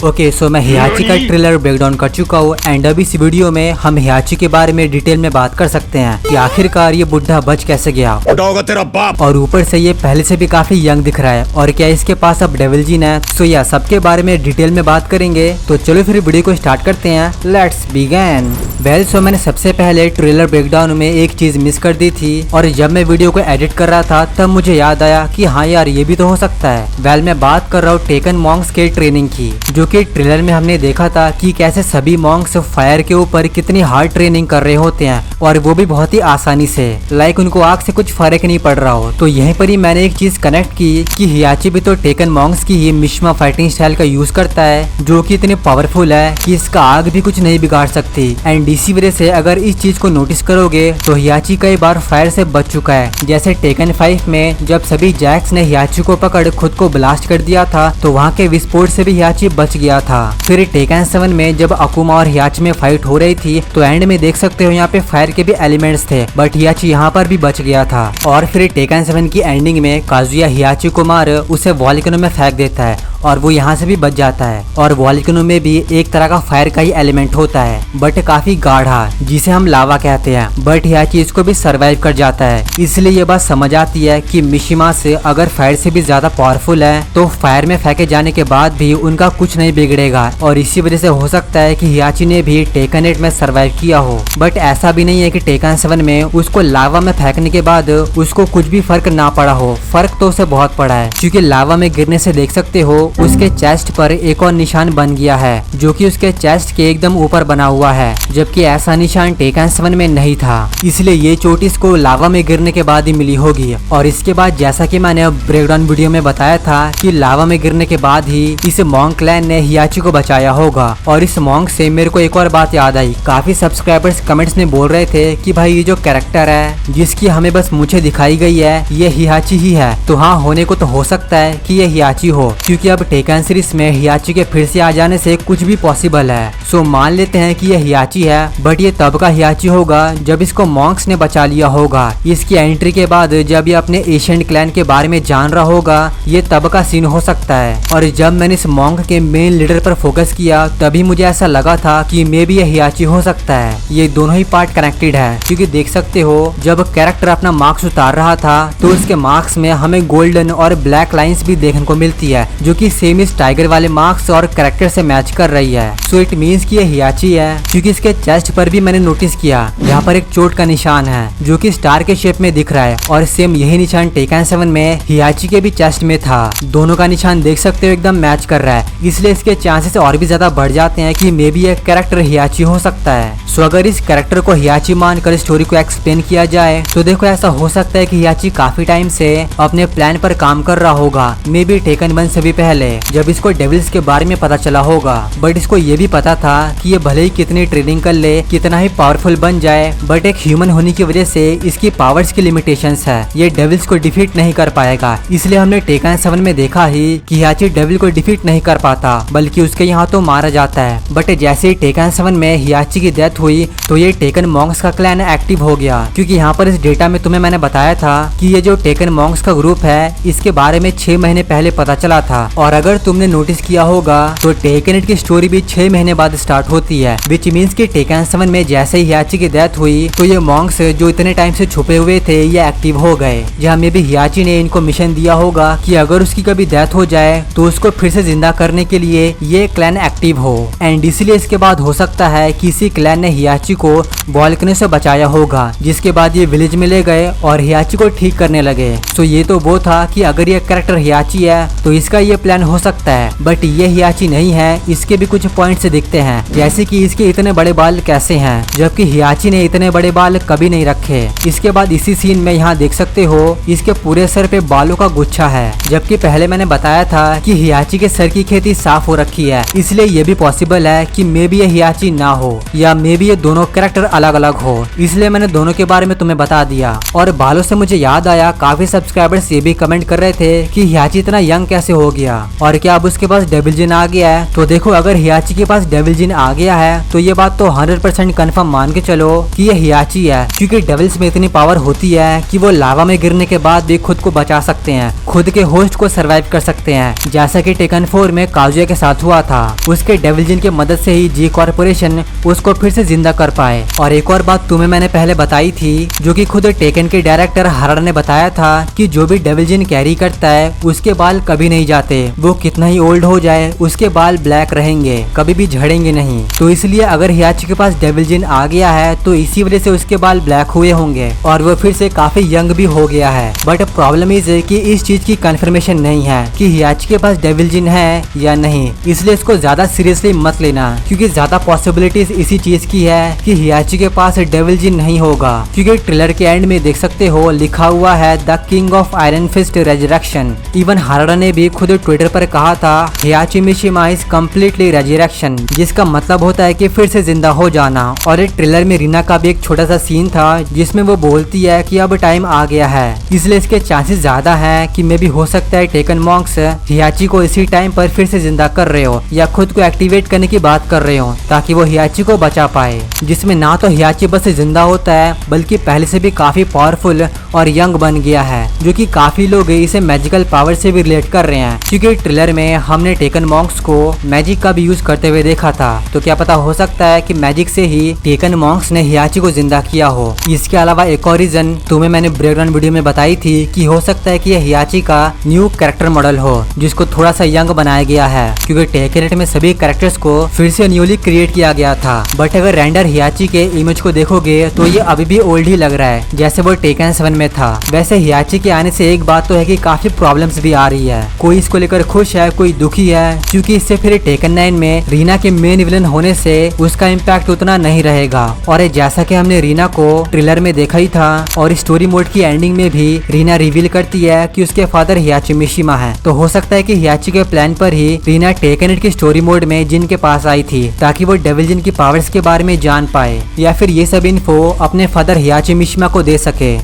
Okay so मैं हियाची का trailer breakdown कर चुका हूँ एंड अब इस वीडियो में हम हियाची के बारे में डिटेल में बात कर सकते हैं कि आखिरकार ये बुढ़ा बच कैसे गया तेरा बाप। और ऊपर से ये पहले से भी काफी यंग दिख रहा है और क्या इसके पास अब डेविल जीन है। सो या सबके बारे में डिटेल में बात करेंगे, तो चलो फिर वीडियो को स्टार्ट करते हैं। Let's begin. वेल सो मैंने सबसे पहले ट्रेलर ब्रेकडाउन में एक चीज मिस कर दी थी और जब मैं वीडियो को एडिट कर रहा था तब मुझे याद आया कि हाँ यार ये भी तो हो सकता है। वेल मैं बात कर रहा हूँ टेकन मॉन्क्स के ट्रेनिंग की, जो कि ट्रेलर में हमने देखा था कि कैसे सभी मॉन्क्स फायर के ऊपर कितनी हार्ड ट्रेनिंग कर रहे होते हैं और वो भी बहुत ही आसानी से, लाइक उनको आग से कुछ फर्क नहीं पड़ रहा हो। तो यहीं पर ही मैंने एक चीज कनेक्ट की कि हियाची भी तो टेकन मॉन्क्स की ही मिश्मा फाइटिंग स्टाइल का यूज करता है, जो कि इतनी पावरफुल है कि इसका आग भी कुछ नहीं बिगाड़ सकती। एंड इसी वजह से अगर इस चीज को नोटिस करोगे तो हियाची कई बार फायर से बच चुका है। जैसे टेकन 5 में जब सभी जैक्स ने हियाची को पकड़ खुद को ब्लास्ट कर दिया था तो वहाँ के विस्फोट से भी हियाची बच गया था। फिर टेकन 7 में जब अकुमा और हियाची में फाइट हो रही थी तो एंड में देख सकते हो यहाँ पे फायर के भी एलिमेंट्स थे, बट हियाची यहाँ पर भी बच गया था। और फिर टेकन 7 की एंडिंग में काजुया हियाची को मार उसे वॉल्केनो में फेंक देता है और वो यहाँ से भी बच जाता है। और वॉल्केनो में भी एक तरह का फायर का ही एलिमेंट होता है, बट काफी गाढ़ा, जिसे हम लावा कहते हैं, बट हियाची इसको भी सरवाइव कर जाता है। इसलिए ये बात समझ आती है कि मिशिमा से अगर फायर से भी ज्यादा पावरफुल है तो फायर में फेंके जाने के बाद भी उनका कुछ नहीं बिगड़ेगा। और इसी वजह से हो सकता है कि हियाची ने भी टेकन 8 में सरवाइव किया हो, बट ऐसा भी नहीं है कि टेकन 7 में उसको लावा में फेंकने के बाद उसको कुछ भी फर्क ना पड़ा हो। फर्क तो उसे बहुत पड़ा है, क्योंकि लावा में गिरने से देख सकते हो उसके चेस्ट पर एक और निशान बन गया है, जो कि उसके चेस्ट के एकदम ऊपर बना हुआ है, जबकि ऐसा निशान टेकन 7 में नहीं था। इसलिए ये चोट इसको लावा में गिरने के बाद ही मिली होगी। और इसके बाद जैसा कि मैंने ब्रेकडाउन वीडियो में बताया था कि लावा में गिरने के बाद ही इस मॉन्क क्लैन ने हियाची को बचाया होगा। और इस मॉन्क से मेरे को एक और बात याद आई, काफी सब्सक्राइबर्स कमेंट्स में बोल रहे थे कि भाई ये जो कैरेक्टर है जिसकी हमें बस मुझे दिखाई गई है ये हियाची ही है। तो हाँ, होने को तो हो सकता है कि ये हियाची हो, क्योंकि अब टेकन सीरीज में हियाची के फिर से आ जाने से कुछ भी पॉसिबल है। सो मान लेते हैं कि ये हियाची है, बट ये तब का हियाची होगा जब इसको मॉन्क्स ने बचा लिया होगा। इसकी एंट्री के बाद जब ये अपने एशियंट क्लैन के बारे में जान रहा होगा, ये तब का सीन हो सकता है। और जब मैंने इस मॉन्क के मेन लीडर पर फोकस किया तभी मुझे ऐसा लगा था कि मे भी ये हियाची हो सकता है। ये दोनों ही पार्ट कनेक्टेड है, क्योंकि देख सकते हो जब कैरेक्टर अपना मार्क्स उतार रहा था तो उसके मार्क्स में हमें गोल्डन और ब्लैक लाइंस भी देखने को मिलती है, जो कि सेम इस टाइगर वाले मार्क्स और कैरेक्टर से मैच कर रही है। सो इट मीन्स कि ये हियाची है, क्योंकि इसके चेस्ट पर भी मैंने नोटिस किया यहाँ पर एक चोट का निशान है, जो कि स्टार के शेप में दिख रहा है। और सेम यही निशान टेकन 7 में हियाची के भी चेस्ट में था। दोनों का निशान देख सकते हो एकदम मैच कर रहा है, इसलिए इसके चांसेस और भी ज्यादा बढ़ जाते हैं कि मे बी ये कैरेक्टर हियाची हो सकता है। सो अगर इस कैरेक्टर को हियाची मानकर स्टोरी को एक्सप्लेन किया जाए तो देखो ऐसा हो सकता है कि हियाची काफी टाइम से अपने प्लान पर काम कर रहा होगा, मे बी टेकन 1 से भी पहले, जब इसको डेविल्स के बारे में पता चला होगा। बट इसको ये भी पता था कि ये भले ही कितनी ट्रेनिंग कर ले, कितना ही पावरफुल बन जाए, बट एक ह्यूमन होने की वजह से इसकी पावर्स की लिमिटेशंस है, ये डेविल्स को डिफीट नहीं कर पाएगा। इसलिए हमने टेकन 7 में देखा ही कि हियाची डेविल को डिफीट नहीं कर पाता, बल्कि उसके यहाँ तो मारा जाता है। बट जैसे ही टेकन 7 में हियाची की डेथ हुई तो ये टेकन मॉन्क्स का क्लैन एक्टिव हो गया, क्योंकि यहाँ पर इस डेटा में तुम्हें मैंने बताया था कि ये जो टेकन मॉन्क्स का ग्रुप है इसके बारे में 6 महीने पहले पता चला था। और अगर तुमने नोटिस किया होगा तो टेकन 8 की स्टोरी भी 6 महीने बाद स्टार्ट होती है, विच मीन्स कि टेकन 7 में जैसे ही हियाची की डेथ हुई तो ये मॉन्क्स जो इतने टाइम से छुपे हुए थे ये एक्टिव हो गए, जहाँ में भी हियाची ने इनको मिशन दिया होगा कि अगर उसकी कभी डेथ हो जाए तो उसको फिर से जिंदा करने के लिए ये क्लैन एक्टिव हो। एंड इसलिए इसके बाद हो सकता है कि इसी क्लैन ने हियाची को वॉल्केनो से बचाया होगा, जिसके बाद ये विलेज में ले गए और हियाची को ठीक करने लगे। सो ये तो वो था कि अगर ये कैरेक्टर हियाची है तो इसका ये प्लान हो सकता है, बट ये हियाची नहीं है। इसके भी कुछ पॉइंट्स दिखते हैं, जैसे कि इसके इतने बड़े बाल कैसे हैं, जबकि हियाची ने इतने बड़े बाल कभी नहीं रखे। इसके बाद इसी सीन में यहाँ देख सकते हो इसके पूरे सर पे बालों का गुच्छा है, जबकि पहले मैंने बताया था कि हियाची के सर की खेती साफ हो रखी है। इसलिए ये भी पॉसिबल है कि मे बी ये हियाची ना हो, या मे बी ये दोनों कैरेक्टर अलग अलग हो। इसलिए मैंने दोनों के बारे में तुम्हें बता दिया। और बालों से मुझे याद आया, काफी सब्सक्राइबर्स ये भी कमेंट कर रहे थे कि हियाची इतना यंग कैसे हो गया। और क्या अब उसके पास डेविल जिन आ गया है? तो देखो, अगर हियाची के पास डेविल जिन आ गया है तो ये बात तो 100% कंफर्म मान के चलो कि ये हियाची है, क्योंकि डेविल्स में इतनी पावर होती है कि वो लावा में गिरने के बाद भी खुद को बचा सकते हैं, खुद के होस्ट को सरवाइव कर सकते हैं, जैसा कि टेकन 4 में काजुया के साथ हुआ था। उसके डेविल जिन की मदद से ही जी कॉर्पोरेशन उसको फिर से जिंदा कर पाए। और एक और बात तुम्हें मैंने पहले बताई थी, जो कि खुद टेकन के डायरेक्टर हाराडा ने बताया था कि जो भी डेविल जिन कैरी करता है उसके बाल कभी नहीं जाते, वो कितना ही ओल्ड हो जाए उसके बाल ब्लैक रहेंगे, कभी भी झड़ेंगे नहीं। तो इसलिए अगर हियाची के पास डेविल जिन आ गया है तो इसी वजह से उसके बाल ब्लैक हुए होंगे और वो फिर से काफी यंग भी हो गया है। बट प्रॉब्लम इज कि इस चीज की कंफर्मेशन नहीं है कि हियाची के पास डेविल जिन है या नहीं, इसलिए इसको ज्यादा सीरियसली मत लेना, क्योंकि ज्यादा पॉसिबिलिटीज इसी चीज की है कि हियाची के पास डेविल जिन नहीं होगा, क्योंकि ट्रेलर के एंड में देख सकते हो लिखा हुआ है the King of Iron Fist resurrection. Even Harada ने भी खुद ट्विटर पर कहा था Heihachi Mishima is completely resurrection, जिसका मतलब होता है कि फिर से जिंदा हो जाना। और एक ट्रेलर में रीना का भी एक छोटा सा सीन था जिसमें वो बोलती है कि अब टाइम आ गया है, इसलिए इसके चांसेस ज्यादा हैं कि मे भी हो सकता है टेकन मॉन्क्स हियाची को इसी टाइम पर फिर से जिंदा कर रहे हो या खुद को एक्टिवेट करने की बात कर रहे हो ताकि वो हियाची को बचा पाए, जिसमें ना तो हियाची बस जिंदा होता है बल्कि पहले से भी काफी पावरफुल और यंग बन गया है, जो कि काफी लोग इसे मैजिकल पावर से भी रिलेट कर रहे हैं, क्योंकि ट्रेलर में हमने टेकन मॉन्क्स को मैजिक का भी यूज करते हुए देखा था। तो क्या पता हो सकता है कि मैजिक से ही टेकन मॉन्क्स ने हियाची को जिंदा किया हो। इसके अलावा एक और रीजन तुम्हें मैंने ब्रेकडाउन वीडियो में बताई थी कि हो सकता है कि यह हियाची का न्यू कैरेक्टर मॉडल हो, जिसको थोड़ा सा यंग बनाया गया है, क्योंकि टेकन 8 में सभी कैरेक्टर्स को फिर से न्यूली क्रिएट किया गया था। बट अगर रेंडर हियाची के इमेज को देखोगे तो ये अभी भी ओल्ड ही लग रहा है, जैसे वो टेकन 7 में था। वैसे हियाची के आने से एक बात तो है कि काफी प्रॉब्लम्स भी आ रही है, कोई इसको लेकर खुश है, कोई दुखी है, क्योंकि इससे फिर टेकन 9 में रीना के मेन विलन होने से उसका इम्पैक्ट उतना नहीं रहेगा। और जैसा कि हमने रीना को ट्रेलर में देखा ही था और स्टोरी मोड की एंडिंग में भी रीना रिवील करती है कि उसके फादर हियाची मिशिमा है, तो हो सकता है कि हियाची के प्लान पर ही रीना टेकन 8 की स्टोरी मोड में जिन के पास आई थी ताकि वो डेविल जिन की पावर्स के बारे में जान पाए, या फिर ये सब इन्फो अपने फादर हियाची मिशिमा को दे सके,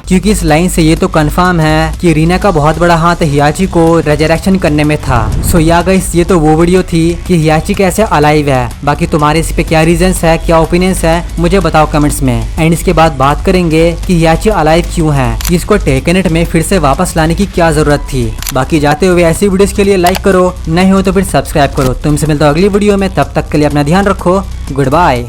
क्योंकि इस लाइन से ये तो कंफर्म है कि रीना का बहुत बड़ा हाथ हियाची को रेजरेक्शन करने में था। सो या गाइस, ये तो वो वीडियो थी कि हियाची कैसे अलाइव है। बाकी तुम्हारे इस पे क्या रीजंस है, क्या ओपिनियंस है, मुझे बताओ कमेंट्स में। एंड इसके बाद बात करेंगे कि हियाची अलाइव क्यों है, इसको टेकन 8 में फिर से वापस लाने की क्या जरूरत थी। बाकी जाते हुए ऐसी वीडियोस के लिए लाइक करो, नहीं हो तो फिर सब्सक्राइब करो। तुमसे मिलता हूं अगली वीडियो में, तब तक के लिए अपना ध्यान रखो। Good bye.